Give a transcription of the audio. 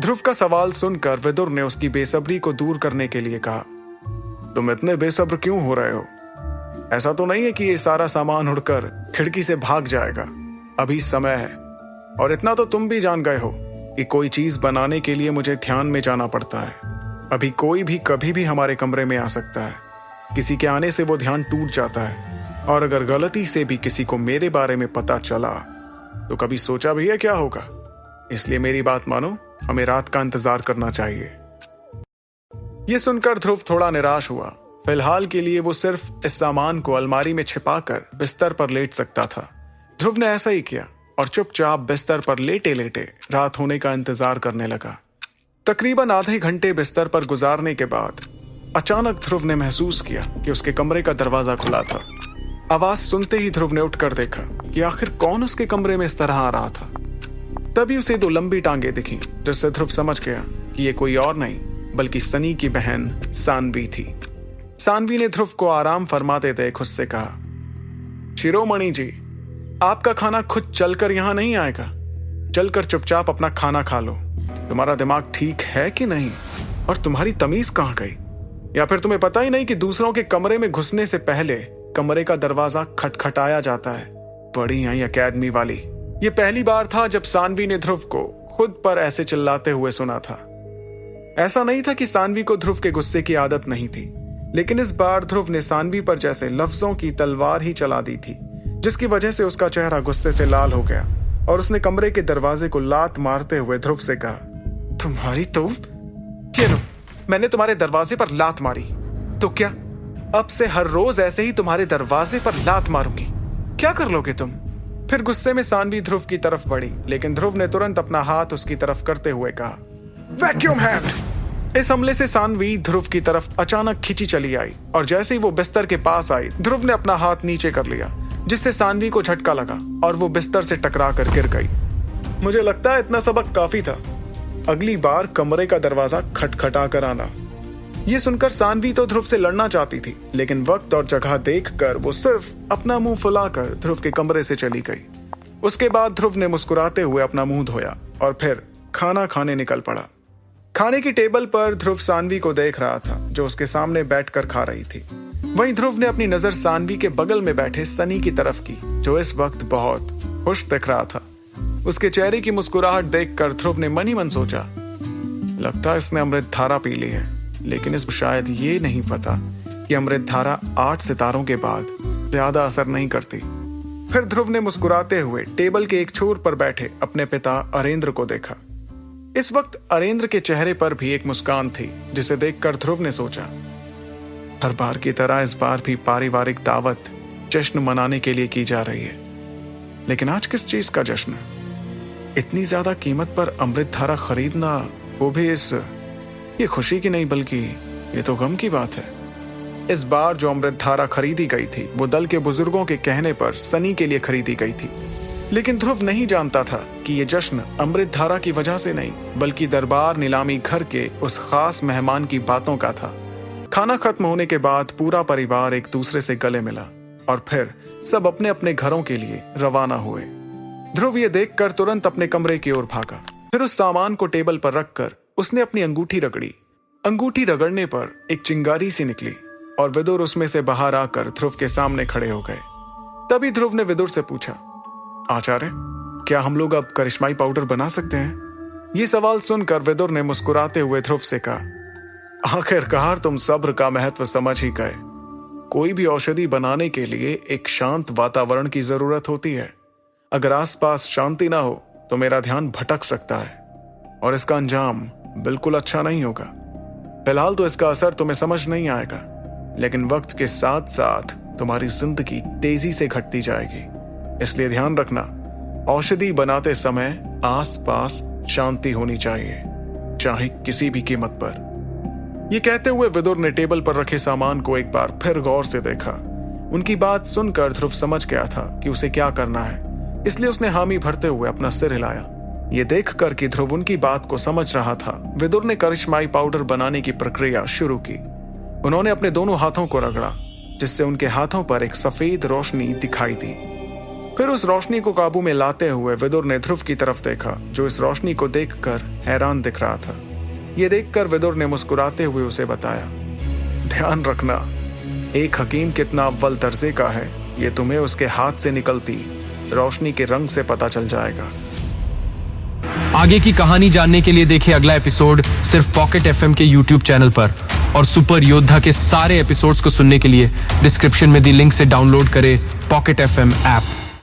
ध्रुव का सवाल सुनकर विदुर ने उसकी बेसब्री को दूर करने के लिए कहा, तुम इतने बेसब्र क्यों हो रहे हो? ऐसा तो नहीं है कि ये सारा सामान उड़कर खिड़की से भाग जाएगा। अभी समय है, और इतना तो तुम भी जान गए हो कि कोई चीज बनाने के लिए मुझे ध्यान में जाना पड़ता है। अभी कोई भी कभी भी हमारे कमरे में आ सकता है। किसी के आने से वो ध्यान टूट जाता है, और अगर गलती से भी किसी को मेरे बारे में पता चला तो कभी सोचा भी है क्या होगा? इसलिए मेरी बात मानो, हमें रात का इंतजार करना चाहिए। ये सुनकर ध्रुव थोड़ा निराश हुआ। फिलहाल के लिए वो सिर्फ इस सामान को अलमारी में छिपाकर बिस्तर पर लेट सकता था। ध्रुव ने ऐसा ही किया और चुपचाप बिस्तर पर लेटे लेटे रात होने का इंतजार करने लगा। तकरीबन आधे घंटे बिस्तर पर गुजारने के बाद अचानक ध्रुव ने महसूस किया कि उसके कमरे का दरवाजा खुला था। आवाज सुनते ही ध्रुव ने उठकर देखा कि आखिर कौन उसके कमरे में इस तरह आ रहा था। तभी उसे दो लंबी टांगे दिखी, जिससे ध्रुव समझ गया कि ये कोई और नहीं बल्कि सनी की बहन सानवी थी। सानवी ने ध्रुव को आराम फरमाते देख उससे कहा, शिरोमणि जी, आपका खाना खुद चलकर यहां नहीं आएगा। चलकर चुपचाप अपना खाना खा लो। तुम्हारा दिमाग ठीक है कि नहीं? और तुम्हारी तमीज कहां गई? या फिर तुम्हें पता ही नहीं कि दूसरों के कमरे में घुसने से पहले कमरे का दरवाजा खटखटाया जाता है? बड़ी आई अकेडमी वाली। ये पहली बार था जब सानवी ने ध्रुव को खुद पर ऐसे चिल्लाते हुए सुना था। ऐसा नहीं था कि सानवी को ध्रुव के गुस्से की आदत नहीं थी, लेकिन इस बार ध्रुव ने सानवी पर जैसे लफ्जों की तलवार ही चला दी थी, जिसकी वजह से उसका चेहरा गुस्से से लाल हो गया और उसने कमरे के दरवाजे को लात मारते हुए ध्रुव से कहा, तुम्हारी तो ये लो, मैंने तुम्हारे दरवाजे पर लात मारी तो क्या अब से हर रोज ऐसे ही तुम्हारे दरवाजे पर लात मारूंगी? क्या कर लोगे तुम? फिर गुस्से में सानवी ध्रुव की तरफ बढ़ी, लेकिन ध्रुव ने तुरंत अपना हाथ उसकी तरफ करते हुए कहा, वैक्यूम हैंड। इस हमले से सानवी ध्रुव की तरफ अचानक खिंची चली आई और जैसे ही वो बिस्तर के पास आई, ध्रुव ने अपना हाथ नीचे कर लिया, जिससे सानवी को झटका लगा और वो बिस्तर से टकरा कर गिर गई। मुझे लगता है इतना सबक काफी था। अगली बार कमरे का दरवाजा खटखटा कर आना। ये सुनकर सानवी तो ध्रुव से लड़ना चाहती थी, लेकिन वक्त और जगह देखकर वो सिर्फ अपना मुंह फुलाकर ध्रुव के कमरे से चली गई। उसके बाद ध्रुव ने मुस्कुराते हुए अपना मुंह धोया और फिर खाना खाने निकल पड़ा। खाने की टेबल पर ध्रुव सानवी को देख रहा था, जो उसके सामने बैठकर खा रही थी। वहीं ध्रुव ने अपनी नजर सानवी के बगल में बैठे सनी की तरफ की, जो इस वक्त बहुत खुश दिख रहा था। उसके चेहरे की मुस्कुराहट देखकर ध्रुव ने मन ही मन सोचा, लगता है इसने अमृत धारा पी ली है, लेकिन इसको शायद ये नहीं पता कि अमृत धारा 8 सितारों के बाद ज्यादा असर नहीं करती। फिर ध्रुव ने मुस्कुराते हुए टेबल के एक छोर पर बैठे अपने पिता अरेंद्र को देखा। इस वक्त अरेंद्र के चेहरे पर भी एक मुस्कान थी, जिसे देखकर ध्रुव ने सोचा, हर बार की तरह इस बार भी पारिवारिक दावत जश्न मनाने के लिए की जा रही है। लेकिन आज किस चीज का जश्न? इतनी ज्यादा कीमत पर अमृत धारा खरीदना, वो भी ये खुशी की नहीं बल्कि ये तो गम की बात है। इस बार जो अमृत धारा खरीदी गई थी वो दल के बुजुर्गों के कहने पर सनी के लिए खरीदी गई थी, लेकिन ध्रुव नहीं जानता था कि ये जश्न अमृत धारा की वजह से नहीं बल्कि दरबार नीलामी घर के उस खास मेहमान की बातों का था। खाना खत्म होने के बाद पूरा परिवार एक दूसरे से गले मिला और फिर सब अपने अपने घरों के लिए रवाना हुए। ध्रुव ये देखकर तुरंत अपने कमरे की ओर भागा। फिर उस सामान को टेबल पर रखकर उसने अपनी अंगूठी रगड़ी। अंगूठी रगड़ने पर एक चिंगारी सी निकली और विदुर उसमें से बाहर आकर ध्रुव के सामने खड़े हो गए। तभी ध्रुव ने विदुर से पूछा, आचार्य, क्या हम लोग अब करिश्माई पाउडर बना सकते हैं? ये सवाल सुनकर विदुर ने मुस्कुराते हुए ध्रुव से कहा, आखिरकार तुम सब्र का महत्व समझ ही गए। कोई भी औषधि बनाने के लिए एक शांत वातावरण की जरूरत होती है। अगर आसपास शांति ना हो तो मेरा ध्यान भटक सकता है और इसका अंजाम बिल्कुल अच्छा नहीं होगा। फिलहाल तो इसका असर तुम्हें समझ नहीं आएगा, लेकिन वक्त के साथ साथ तुम्हारी जिंदगी तेजी से घटती जाएगी। इसलिए ध्यान रखना, औषधि बनाते समय आसपास शांति होनी चाहिए, चाहे किसी भी कीमत पर। यह कहते हुए विदुर ने टेबल पर रखे सामान को एक बार फिर गौर से देखा। उनकी बात सुनकर ध्रुव समझ गया था कि उसे क्या करना है, इसलिए उसने हामी भरते हुए अपना सिर हिलाया। ये देखकर कि ध्रुव उनकी बात को समझ रहा था, विदुर ने करिश्माई पाउडर बनाने की प्रक्रिया शुरू की। उन्होंने अपने दोनों हाथों को रगड़ा, जिससे उनके हाथों पर एक सफेद रोशनी दिखाई दी। फिर उस रोशनी को काबू में लाते हुए विदुर ने ध्रुव की तरफ देखा, जो इस रोशनी को देखकर हैरान दिख रहा था। ये देखकर विदुर ने मुस्कुराते हुए उसे बताया, ध्यान रखना, एक हकीम कितना अव्वल दर्जे का है, ये तुम्हें उसके हाथ से निकलती रोशनी के रंग से पता चल जाएगा। आगे की कहानी जानने के लिए देखिए अगला एपिसोड सिर्फ पॉकेट एफएम के यूट्यूब चैनल पर। और सुपर योद्धा के सारे एपिसोड्स को सुनने के लिए डिस्क्रिप्शन में दी लिंक से डाउनलोड करें पॉकेट एफएम ऐप।